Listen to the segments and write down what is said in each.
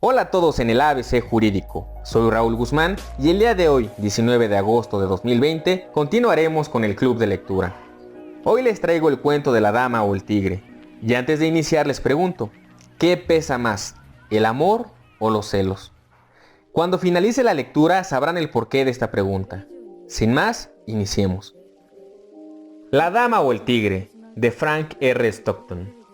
Hola a todos en el ABC Jurídico, soy Raúl Guzmán y el día de hoy, 19 de agosto de 2020, continuaremos con el Club de Lectura. Hoy les traigo el cuento de la dama o el tigre, y antes de iniciar les pregunto, ¿qué pesa más, el amor o los celos? Cuando finalice la lectura sabrán el porqué de esta pregunta. Sin más, iniciemos. La dama o el tigre, de Frank R. Stockton.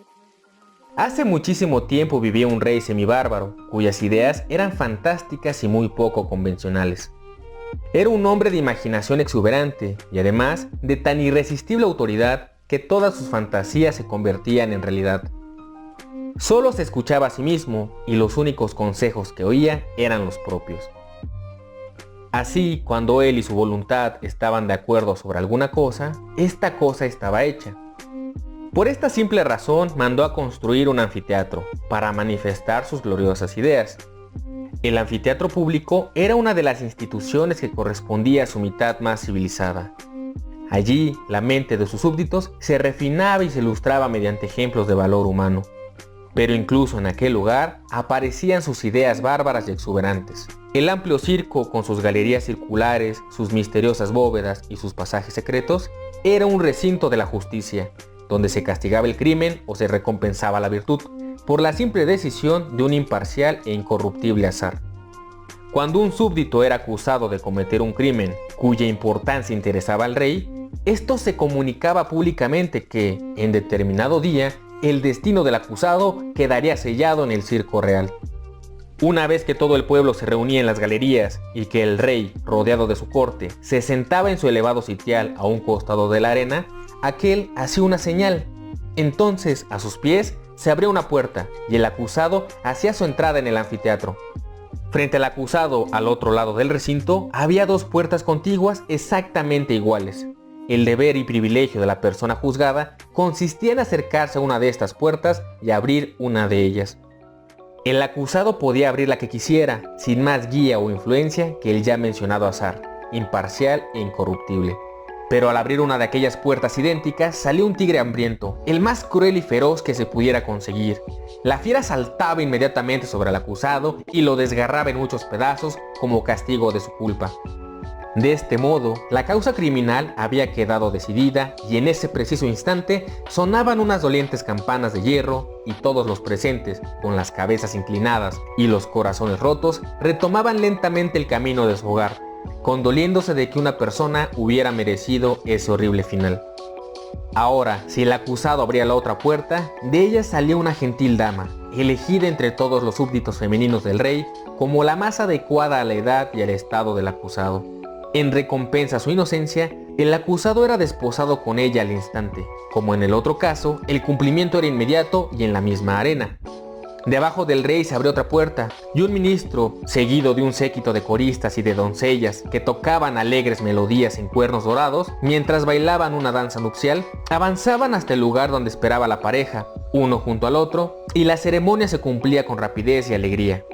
Hace muchísimo tiempo vivía un rey semibárbaro, cuyas ideas eran fantásticas y muy poco convencionales. Era un hombre de imaginación exuberante y además de tan irresistible autoridad que todas sus fantasías se convertían en realidad. Solo se escuchaba a sí mismo y los únicos consejos que oía eran los propios. Así, cuando él y su voluntad estaban de acuerdo sobre alguna cosa, esta cosa estaba hecha. Por esta simple razón mandó a construir un anfiteatro para manifestar sus gloriosas ideas. El anfiteatro público era una de las instituciones que correspondía a su mitad más civilizada. Allí, la mente de sus súbditos se refinaba y se ilustraba mediante ejemplos de valor humano. Pero incluso en aquel lugar aparecían sus ideas bárbaras y exuberantes. El amplio circo, con sus galerías circulares, sus misteriosas bóvedas y sus pasajes secretos, era un recinto de la justicia, donde se castigaba el crimen o se recompensaba la virtud, por la simple decisión de un imparcial e incorruptible azar. Cuando un súbdito era acusado de cometer un crimen cuya importancia interesaba al rey, esto se comunicaba públicamente que, en determinado día, el destino del acusado quedaría sellado en el circo real. Una vez que todo el pueblo se reunía en las galerías y que el rey, rodeado de su corte, se sentaba en su elevado sitial a un costado de la arena, aquel hacía una señal. Entonces, a sus pies, se abría una puerta y el acusado hacía su entrada en el anfiteatro. Frente al acusado, al otro lado del recinto, había dos puertas contiguas exactamente iguales. El deber y privilegio de la persona juzgada consistía en acercarse a una de estas puertas y abrir una de ellas. El acusado podía abrir la que quisiera, sin más guía o influencia que el ya mencionado azar, imparcial e incorruptible. Pero al abrir una de aquellas puertas idénticas salió un tigre hambriento, el más cruel y feroz que se pudiera conseguir. La fiera saltaba inmediatamente sobre el acusado y lo desgarraba en muchos pedazos como castigo de su culpa. De este modo, la causa criminal había quedado decidida y en ese preciso instante sonaban unas dolientes campanas de hierro y todos los presentes, con las cabezas inclinadas y los corazones rotos, retomaban lentamente el camino de su hogar, condoliéndose de que una persona hubiera merecido ese horrible final. Ahora, si el acusado abría la otra puerta, de ella salía una gentil dama, elegida entre todos los súbditos femeninos del rey como la más adecuada a la edad y al estado del acusado. En recompensa a su inocencia, el acusado era desposado con ella al instante. Como en el otro caso, el cumplimiento era inmediato y en la misma arena. Debajo del rey se abrió otra puerta, y un ministro, seguido de un séquito de coristas y de doncellas que tocaban alegres melodías en cuernos dorados, mientras bailaban una danza nupcial, avanzaban hasta el lugar donde esperaba la pareja, uno junto al otro, y la ceremonia se cumplía con rapidez y alegría.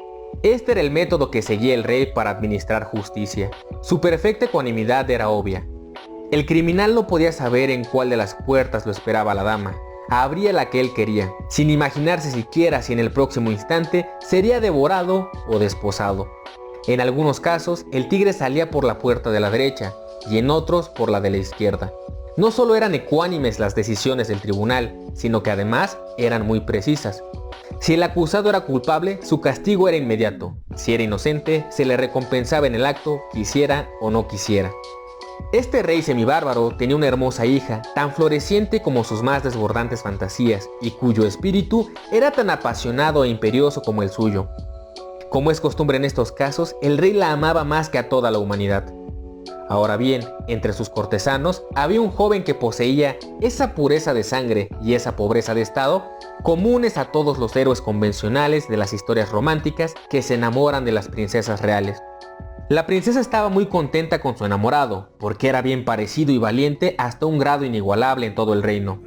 Este era el método que seguía el rey para administrar justicia. Su perfecta ecuanimidad era obvia. El criminal no podía saber en cuál de las puertas lo esperaba la dama. Abría la que él quería, sin imaginarse siquiera si en el próximo instante sería devorado o desposado. En algunos casos, el tigre salía por la puerta de la derecha y en otros por la de la izquierda. No solo eran ecuánimes las decisiones del tribunal, sino que además eran muy precisas. Si el acusado era culpable, su castigo era inmediato. Si era inocente, se le recompensaba en el acto, quisiera o no quisiera. Este rey semibárbaro tenía una hermosa hija, tan floreciente como sus más desbordantes fantasías, y cuyo espíritu era tan apasionado e imperioso como el suyo. Como es costumbre en estos casos, el rey la amaba más que a toda la humanidad. Ahora bien, entre sus cortesanos había un joven que poseía esa pureza de sangre y esa pobreza de estado comunes a todos los héroes convencionales de las historias románticas que se enamoran de las princesas reales. La princesa estaba muy contenta con su enamorado, porque era bien parecido y valiente hasta un grado inigualable en todo el reino.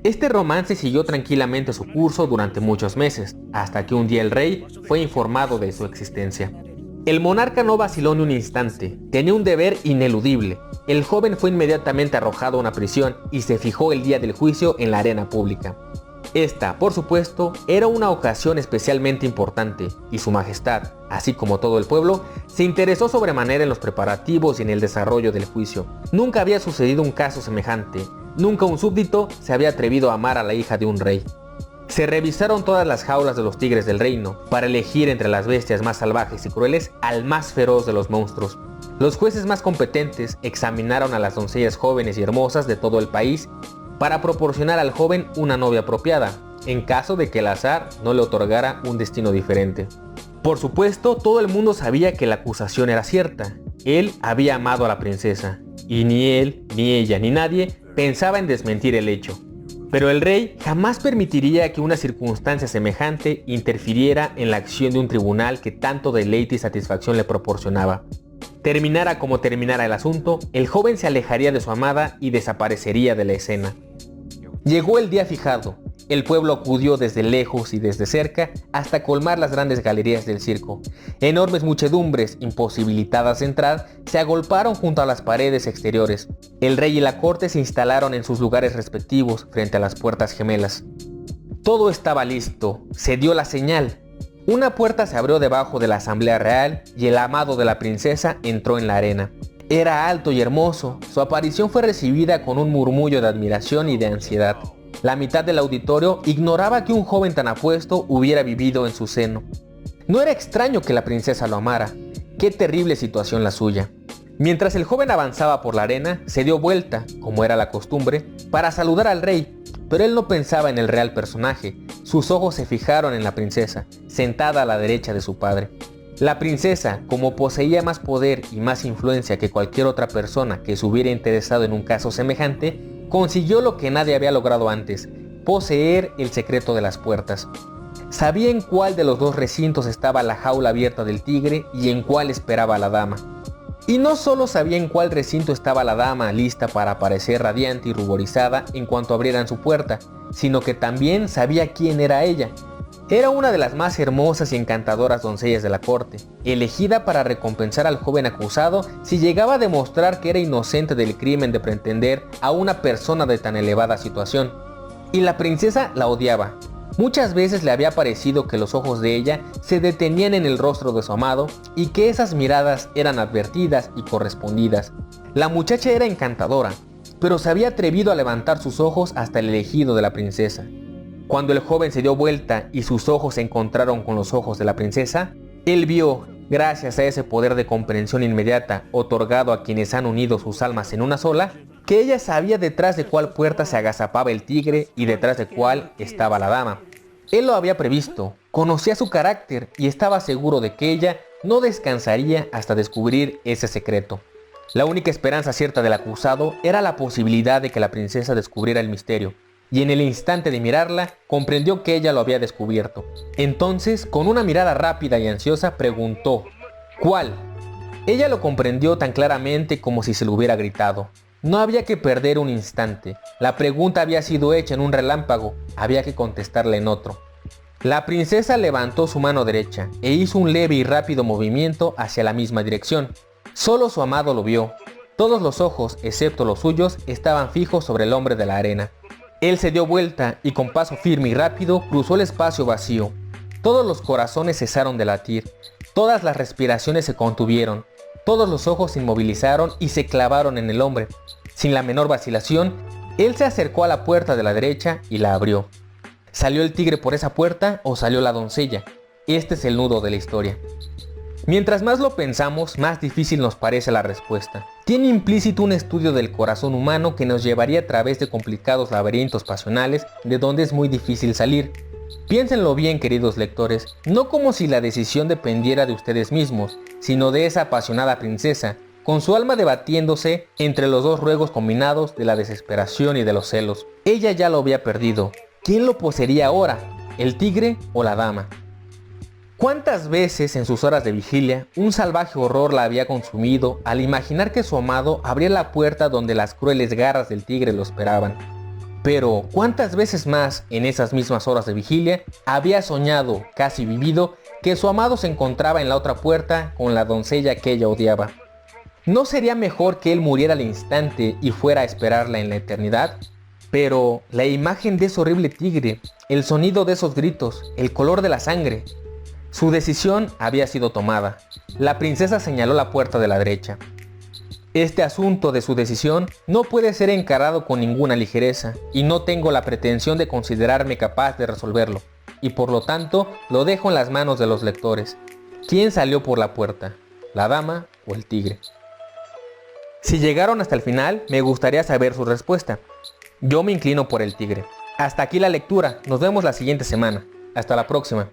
Este romance siguió tranquilamente su curso durante muchos meses, hasta que un día el rey fue informado de su existencia. El monarca no vaciló ni un instante, tenía un deber ineludible. El joven fue inmediatamente arrojado a una prisión y se fijó el día del juicio en la arena pública. Esta, por supuesto, era una ocasión especialmente importante y su majestad, así como todo el pueblo, se interesó sobremanera en los preparativos y en el desarrollo del juicio. Nunca había sucedido un caso semejante, nunca un súbdito se había atrevido a amar a la hija de un rey. Se revisaron todas las jaulas de los tigres del reino para elegir entre las bestias más salvajes y crueles al más feroz de los monstruos. Los jueces más competentes examinaron a las doncellas jóvenes y hermosas de todo el país para proporcionar al joven una novia apropiada, en caso de que el azar no le otorgara un destino diferente. Por supuesto, todo el mundo sabía que la acusación era cierta. Él había amado a la princesa, y ni él, ni ella, ni nadie pensaba en desmentir el hecho. Pero el rey jamás permitiría que una circunstancia semejante interfiriera en la acción de un tribunal que tanto deleite y satisfacción le proporcionaba. Terminara como terminara el asunto, el joven se alejaría de su amada y desaparecería de la escena. Llegó el día fijado. El pueblo acudió desde lejos y desde cerca hasta colmar las grandes galerías del circo. Enormes muchedumbres, imposibilitadas de entrar, se agolparon junto a las paredes exteriores. El rey y la corte se instalaron en sus lugares respectivos frente a las puertas gemelas. Todo estaba listo. Se dio la señal. Una puerta se abrió debajo de la asamblea real y el amado de la princesa entró en la arena. Era alto y hermoso. Su aparición fue recibida con un murmullo de admiración y de ansiedad. La mitad del auditorio ignoraba que un joven tan apuesto hubiera vivido en su seno. No era extraño que la princesa lo amara. Qué terrible situación la suya. Mientras el joven avanzaba por la arena, se dio vuelta, como era la costumbre, para saludar al rey, pero él no pensaba en el real personaje. Sus ojos se fijaron en la princesa, sentada a la derecha de su padre. La princesa, como poseía más poder y más influencia que cualquier otra persona que se hubiera interesado en un caso semejante, consiguió lo que nadie había logrado antes: poseer el secreto de las puertas. Sabía en cuál de los dos recintos estaba la jaula abierta del tigre y en cuál esperaba la dama. Y no solo sabía en cuál recinto estaba la dama lista para aparecer radiante y ruborizada en cuanto abrieran su puerta, sino que también sabía quién era ella. Era una de las más hermosas y encantadoras doncellas de la corte, elegida para recompensar al joven acusado si llegaba a demostrar que era inocente del crimen de pretender a una persona de tan elevada situación. Y la princesa la odiaba. Muchas veces le había parecido que los ojos de ella se detenían en el rostro de su amado y que esas miradas eran advertidas y correspondidas. La muchacha era encantadora, pero se había atrevido a levantar sus ojos hasta el elegido de la princesa. Cuando el joven se dio vuelta y sus ojos se encontraron con los ojos de la princesa, él vio, gracias a ese poder de comprensión inmediata otorgado a quienes han unido sus almas en una sola, que ella sabía detrás de cuál puerta se agazapaba el tigre y detrás de cuál estaba la dama. Él lo había previsto, conocía su carácter y estaba seguro de que ella no descansaría hasta descubrir ese secreto. La única esperanza cierta del acusado era la posibilidad de que la princesa descubriera el misterio, y en el instante de mirarla, comprendió que ella lo había descubierto. Entonces, con una mirada rápida y ansiosa, preguntó: ¿cuál? Ella lo comprendió tan claramente como si se lo hubiera gritado. No había que perder un instante. La pregunta había sido hecha en un relámpago, había que contestarla en otro. La princesa levantó su mano derecha e hizo un leve y rápido movimiento hacia la misma dirección. Solo su amado lo vio. Todos los ojos, excepto los suyos, estaban fijos sobre el hombre de la arena. Él se dio vuelta y con paso firme y rápido cruzó el espacio vacío. Todos los corazones cesaron de latir, todas las respiraciones se contuvieron, todos los ojos se inmovilizaron y se clavaron en el hombre. Sin la menor vacilación, él se acercó a la puerta de la derecha y la abrió. ¿Salió el tigre por esa puerta o salió la doncella? Este es el nudo de la historia. Mientras más lo pensamos, más difícil nos parece la respuesta. Tiene implícito un estudio del corazón humano que nos llevaría a través de complicados laberintos pasionales de donde es muy difícil salir. Piénsenlo bien, queridos lectores, no como si la decisión dependiera de ustedes mismos, sino de esa apasionada princesa, con su alma debatiéndose entre los dos ruegos combinados de la desesperación y de los celos. Ella ya lo había perdido. ¿Quién lo poseería ahora? ¿El tigre o la dama? ¿Cuántas veces en sus horas de vigilia un salvaje horror la había consumido al imaginar que su amado abría la puerta donde las crueles garras del tigre lo esperaban? Pero ¿cuántas veces más en esas mismas horas de vigilia había soñado, casi vivido, que su amado se encontraba en la otra puerta con la doncella que ella odiaba? ¿No sería mejor que él muriera al instante y fuera a esperarla en la eternidad? Pero la imagen de ese horrible tigre, el sonido de esos gritos, el color de la sangre. Su decisión había sido tomada. La princesa señaló la puerta de la derecha. Este asunto de su decisión no puede ser encarado con ninguna ligereza, y no tengo la pretensión de considerarme capaz de resolverlo, y por lo tanto lo dejo en las manos de los lectores. ¿Quién salió por la puerta? ¿La dama o el tigre? Si llegaron hasta el final, me gustaría saber su respuesta. Yo me inclino por el tigre. Hasta aquí la lectura, nos vemos la siguiente semana. Hasta la próxima.